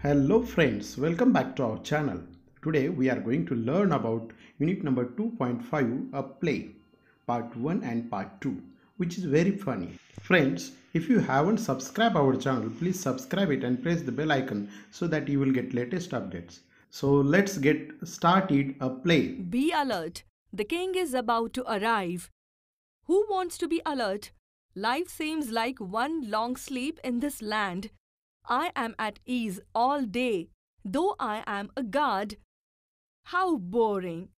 Hello friends, welcome back to our channel. Today we are going to learn about unit number 2.5, a play, part 1 and part 2, which is very funny. Friends, if you haven't subscribed our channel, please subscribe it and press the bell icon so that you will get latest updates. So let's get started a play. Be alert. The king is about to arrive. Who wants to be alert? Life seems like one long sleep in this land. I am at ease all day, though I am a guard. How boring.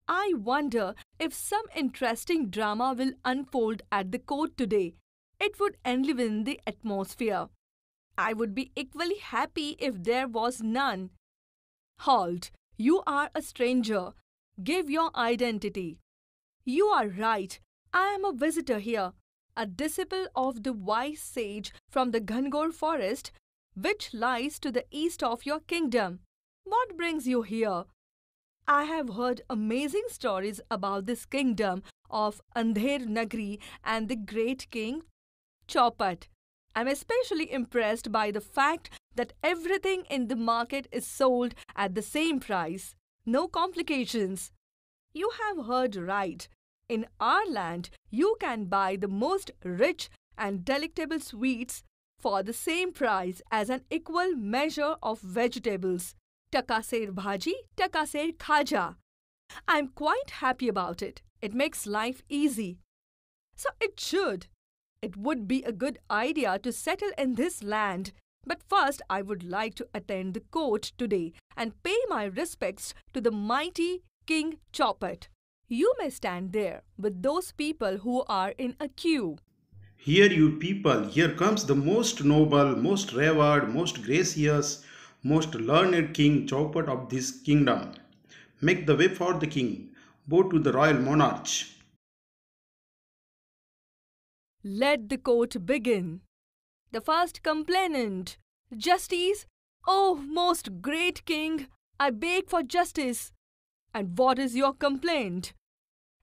I wonder if some interesting drama will unfold at the court today. It would enliven the atmosphere. I would be equally happy if there was none. Halt! You are a stranger. Give your identity. You are right. I am a visitor here, a disciple of the wise sage from the Ghangor forest, which lies to the east of your kingdom. What brings you here? I have heard amazing stories about this kingdom of Andher Nagri and the great king Chaupat. I'm especially impressed by the fact that everything in the market is sold at the same price. No complications. You have heard right. In our land, you can buy the most rich and delectable sweets for the same price as an equal measure of vegetables. Takaser bhaji, takaser khaja. I'm quite happy about it. It makes life easy. So it should. It would be a good idea to settle in this land. But first, I would like to attend the court today and pay my respects to the mighty King Chaupat. You may stand there with those people who are in a queue. Hear you people, here comes the most noble, most revered, most gracious, most learned King Chaupat of this kingdom. Make the way for the king. Bow to the royal monarch. Let the court begin. The first complainant. Justice? Oh, most great king, I beg for justice. And what is your complaint?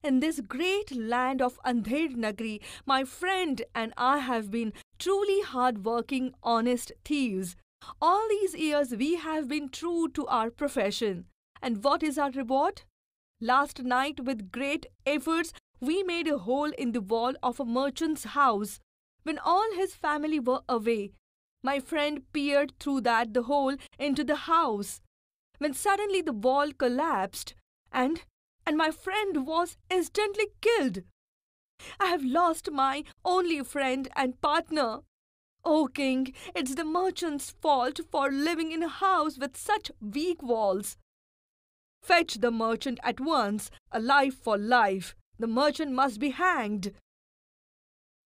In this great land of Andher Nagri, my friend and I have been truly hard-working, honest thieves. All these years we have been true to our profession. And what is our reward? Last night, with great efforts, we made a hole in the wall of a merchant's house. When all his family were away, my friend peered through the hole into the house. When suddenly the wall collapsed and my friend was instantly killed. I have lost my only friend and partner. O king, it's the merchant's fault for living in a house with such weak walls. Fetch the merchant at once, a life for life. The merchant must be hanged.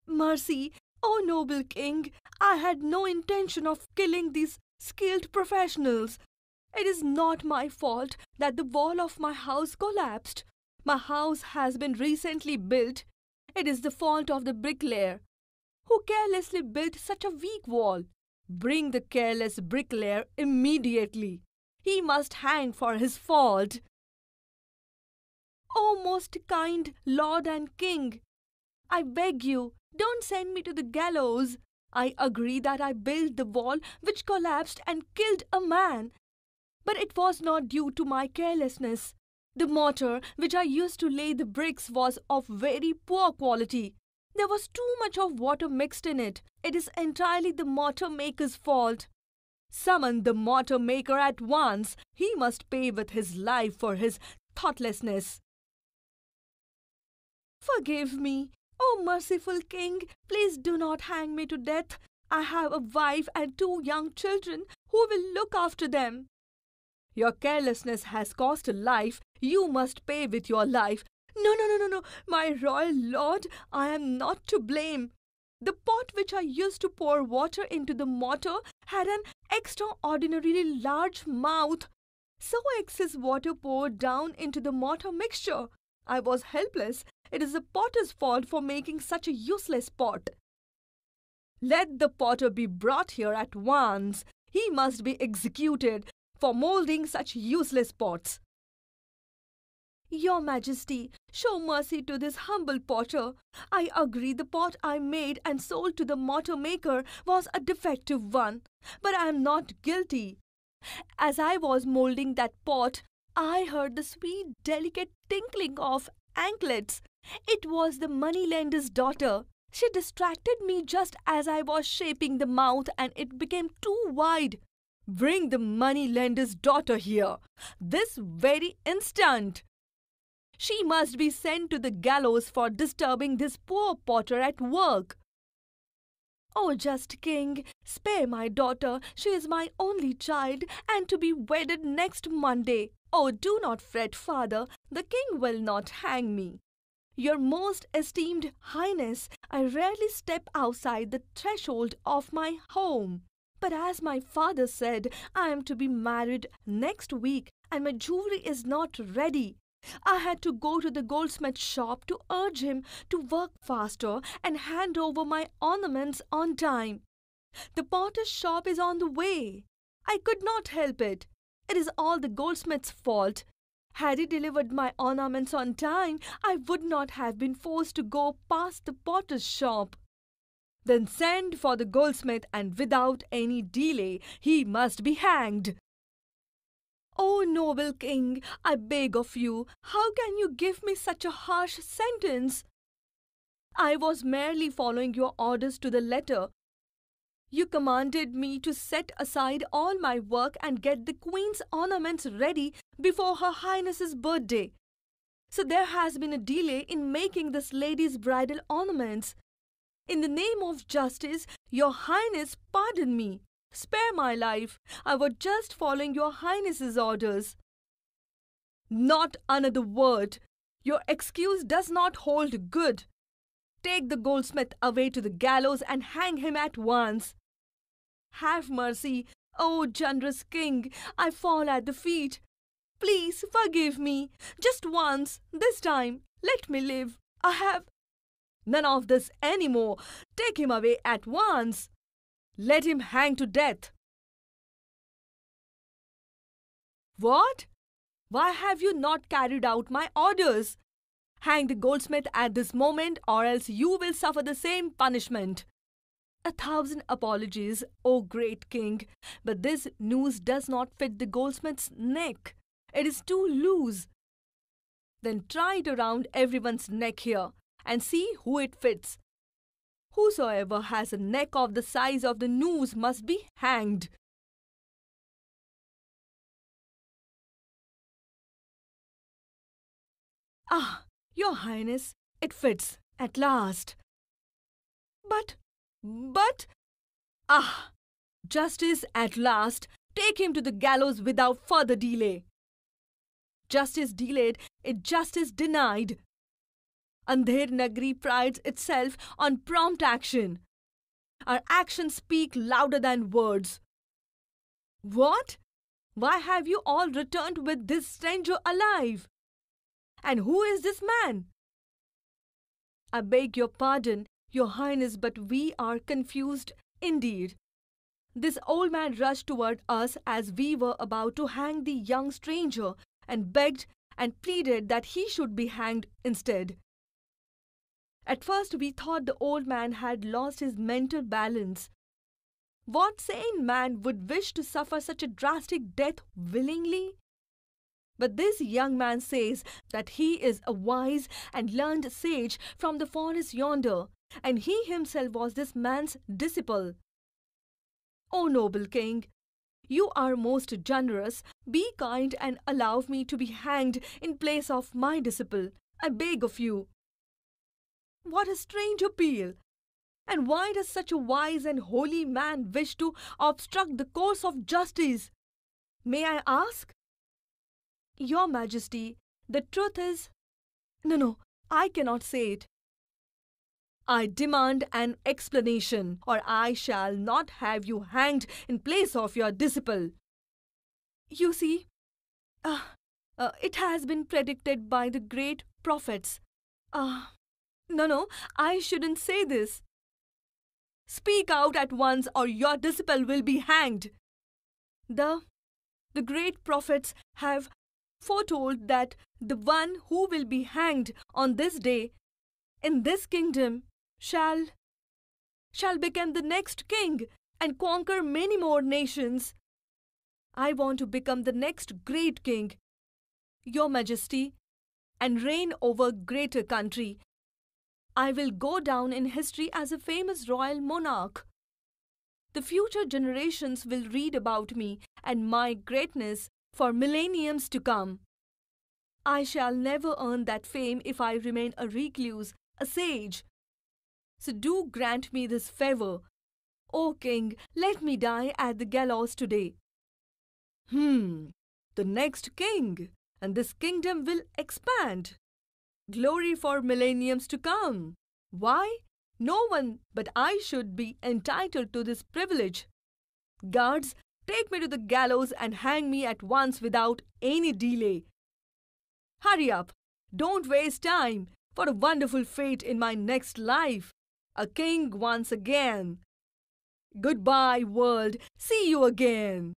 Mercy, O noble king, I had no intention of killing these skilled professionals. It is not my fault that the wall of my house collapsed. My house has been recently built. It is the fault of the bricklayer, who carelessly built such a weak wall. Bring the careless bricklayer immediately. He must hang for his fault. O most kind lord and king, I beg you, don't send me to the gallows. I agree that I built the wall which collapsed and killed a man. But it was not due to my carelessness. The mortar which I used to lay the bricks was of very poor quality. There was too much of water mixed in it. It is entirely the mortar maker's fault. Summon the mortar maker at once. He must pay with his life for his thoughtlessness. Forgive me, O merciful king. Please do not hang me to death. I have a wife and 2 young children. Who will look after them? Your carelessness has cost a life. You must pay with your life. No, my royal lord, I am not to blame. The pot which I used to pour water into the mortar had an extraordinarily large mouth. So excess water poured down into the mortar mixture. I was helpless. It is the potter's fault for making such a useless pot. Let the potter be brought here at once. He must be executed for moulding such useless pots. Your Majesty, show mercy to this humble potter. I agree the pot I made and sold to the mortar maker was a defective one, but I am not guilty. As I was moulding that pot, I heard the sweet, delicate tinkling of anklets. It was the moneylender's daughter. She distracted me just as I was shaping the mouth and it became too wide. Bring the moneylender's daughter here, this very instant. She must be sent to the gallows for disturbing this poor potter at work. Oh, just king, spare my daughter. She is my only child and to be wedded next Monday. Oh, do not fret, father. The king will not hang me. Your most esteemed highness, I rarely step outside the threshold of my home. But as my father said, I am to be married next week and my jewelry is not ready. I had to go to the goldsmith shop to urge him to work faster and hand over my ornaments on time. The potter's shop is on the way. I could not help it. It is all the goldsmith's fault. Had he delivered my ornaments on time, I would not have been forced to go past the potter's shop. Then send for the goldsmith and without any delay he must be hanged. Oh, noble king, I beg of you, how can you give me such a harsh sentence? I was merely following your orders to the letter. You commanded me to set aside all my work and get the queen's ornaments ready before her highness's birthday. So there has been a delay in making this lady's bridal ornaments. In the name of justice, your highness, pardon me. Spare my life. I was just following your highness's orders. Not another word. Your excuse does not hold good. Take the goldsmith away to the gallows and hang him at once. Have mercy, O generous king. I fall at the feet. Please forgive me. Just once, this time, let me live. I have none of this anymore. Take him away at once. Let him hang to death. What? Why have you not carried out my orders? Hang the goldsmith at this moment, or else you will suffer the same punishment. 1,000 apologies, O great king, but this noose does not fit the goldsmith's neck. It is too loose. Then try it around everyone's neck here and see who it fits. Whosoever has a neck of the size of the noose must be hanged. Ah, your highness, it fits at last. But, justice at last, take him to the gallows without further delay. Justice delayed is justice denied. Andher Nagri prides itself on prompt action. Our actions speak louder than words. What? Why have you all returned with this stranger alive? And who is this man? I beg your pardon, your highness, but we are confused indeed. This old man rushed toward us as we were about to hang the young stranger and begged and pleaded that he should be hanged instead. At first we thought the old man had lost his mental balance. What sane man would wish to suffer such a drastic death willingly? But this young man says that he is a wise and learned sage from the forest yonder, and he himself was this man's disciple. O noble king, you are most generous. Be kind and allow me to be hanged in place of my disciple. I beg of you. What a strange appeal! And why does such a wise and holy man wish to obstruct the course of justice? May I ask? Your Majesty, the truth is... No, I cannot say it. I demand an explanation, or I shall not have you hanged in place of your disciple. You see, it has been predicted by the great prophets. No, I shouldn't say this. Speak out at once or your disciple will be hanged. The great prophets have foretold that the one who will be hanged on this day in this kingdom shall become the next king and conquer many more nations. I want to become the next great king, Your Majesty, and reign over greater country. I will go down in history as a famous royal monarch. The future generations will read about me and my greatness for millenniums to come. I shall never earn that fame if I remain a recluse, a sage. So do grant me this favor. O king, let me die at the gallows today. The next king, and this kingdom will expand. Glory for millenniums to come. Why? No one but I should be entitled to this privilege. Guards, take me to the gallows and hang me at once without any delay. Hurry up, don't waste time for a wonderful fate in my next life. A king once again. Goodbye, world. See you again.